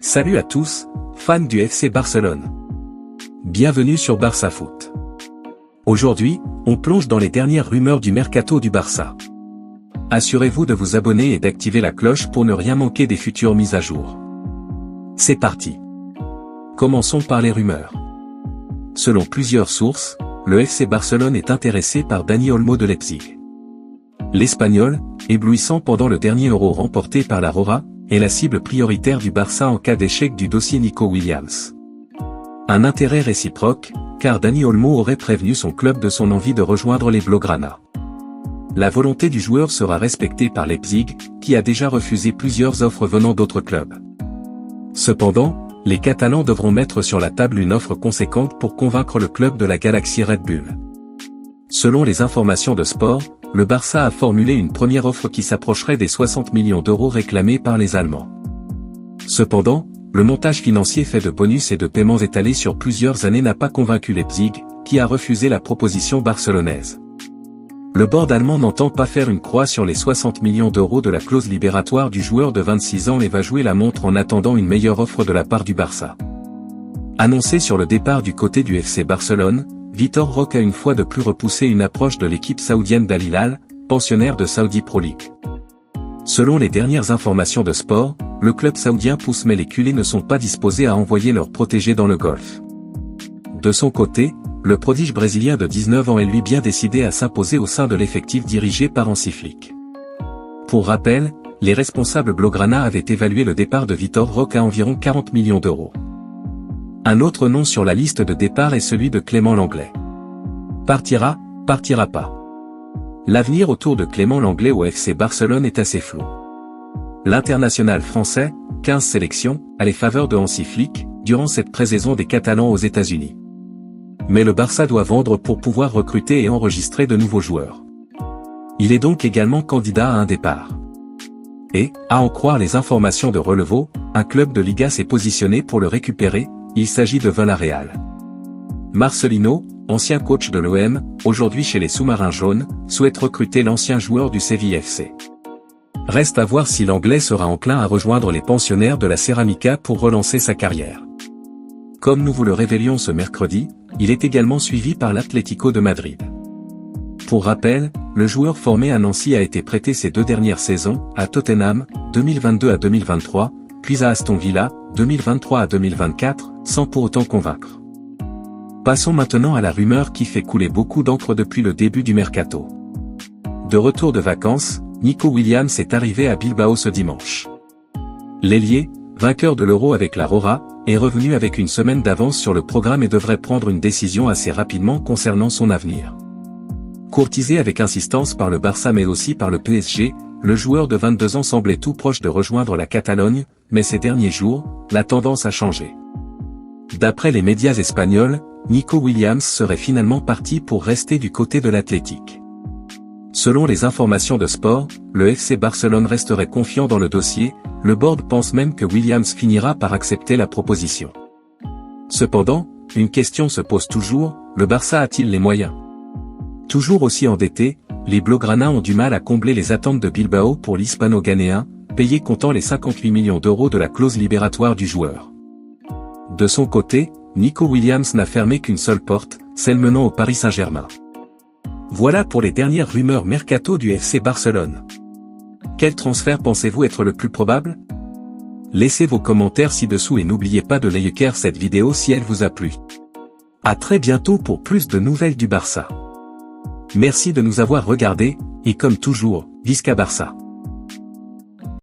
Salut à tous, fans du FC Barcelone. Bienvenue sur Barça Foot. Aujourd'hui, on plonge dans les dernières rumeurs du mercato du Barça. Assurez-vous de vous abonner et d'activer la cloche pour ne rien manquer des futures mises à jour. C'est parti. Commençons par les rumeurs. Selon plusieurs sources, le FC Barcelone est intéressé par Dani Olmo de Leipzig. L'Espagnol, éblouissant pendant le dernier Euro remporté par la Roja, est la cible prioritaire du Barça en cas d'échec du dossier Nico Williams. Un intérêt réciproque, car Dani Olmo aurait prévenu son club de son envie de rejoindre les Blaugrana. La volonté du joueur sera respectée par Leipzig, qui a déjà refusé plusieurs offres venant d'autres clubs. Cependant, les Catalans devront mettre sur la table une offre conséquente pour convaincre le club de la galaxie Red Bull. Selon les informations de Sport, le Barça a formulé une première offre qui s'approcherait des 60 millions d'euros réclamés par les Allemands. Cependant, le montage financier fait de bonus et de paiements étalés sur plusieurs années n'a pas convaincu Leipzig, qui a refusé la proposition barcelonaise. Le board allemand n'entend pas faire une croix sur les 60 millions d'euros de la clause libératoire du joueur de 26 ans et va jouer la montre en attendant une meilleure offre de la part du Barça. Annoncé sur le départ du côté du FC Barcelone, Vitor Roque a une fois de plus repoussé une approche de l'équipe saoudienne d'Al Hilal, pensionnaire de Saudi Pro League. Selon les dernières informations de Sport, le club saoudien pousse mais les culés ne sont pas disposés à envoyer leurs protégés dans le Golfe. De son côté, le prodige brésilien de 19 ans est lui bien décidé à s'imposer au sein de l'effectif dirigé par Hansi Flick. Pour rappel, les responsables Blaugrana avaient évalué le départ de Vitor Roque à environ 40 millions d'euros. Un autre nom sur la liste de départ est celui de Clément Lenglet. Partira, partira pas. L'avenir autour de Clément Lenglet au FC Barcelone est assez flou. L'international français, 15 sélections, a les faveurs de Hansi Flick, durant cette pré-saison des Catalans aux États-Unis. Mais le Barça doit vendre pour pouvoir recruter et enregistrer de nouveaux joueurs. Il est donc également candidat à un départ. Et, à en croire les informations de Relevo, un club de Liga s'est positionné pour le récupérer. Il s'agit de Villarreal. Marcelino, ancien coach de l'OM, aujourd'hui chez les Sous-Marins Jaunes, souhaite recruter l'ancien joueur du Séville FC. Reste à voir si l'Anglais sera enclin à rejoindre les pensionnaires de la Ceramica pour relancer sa carrière. Comme nous vous le révélions ce mercredi, il est également suivi par l'Atlético de Madrid. Pour rappel, le joueur formé à Nancy a été prêté ces 2 dernières saisons, à Tottenham, 2022 à 2023, puis à Aston Villa, 2023 à 2024, sans pour autant convaincre. Passons maintenant à la rumeur qui fait couler beaucoup d'encre depuis le début du mercato. De retour de vacances, Nico Williams est arrivé à Bilbao ce dimanche. L'ailier, vainqueur de l'Euro avec la Roja, est revenu avec une semaine d'avance sur le programme et devrait prendre une décision assez rapidement concernant son avenir. Courtisé avec insistance par le Barça mais aussi par le PSG, le joueur de 22 ans semblait tout proche de rejoindre la Catalogne, mais ces derniers jours, la tendance a changé. D'après les médias espagnols, Nico Williams serait finalement parti pour rester du côté de l'Athletic. Selon les informations de Sport, le FC Barcelone resterait confiant dans le dossier, le board pense même que Williams finira par accepter la proposition. Cependant, une question se pose toujours, le Barça a-t-il les moyens? Toujours aussi endetté, les Blaugrana ont du mal à combler les attentes de Bilbao pour l'Hispano-Ghanéen, payé comptant les 58 millions d'euros de la clause libératoire du joueur. De son côté, Nico Williams n'a fermé qu'une seule porte, celle menant au Paris Saint-Germain. Voilà pour les dernières rumeurs mercato du FC Barcelone. Quel transfert pensez-vous être le plus probable? Laissez vos commentaires ci-dessous et n'oubliez pas de liker cette vidéo si elle vous a plu. À très bientôt pour plus de nouvelles du Barça. Merci de nous avoir regardés, et comme toujours, Visca Barça.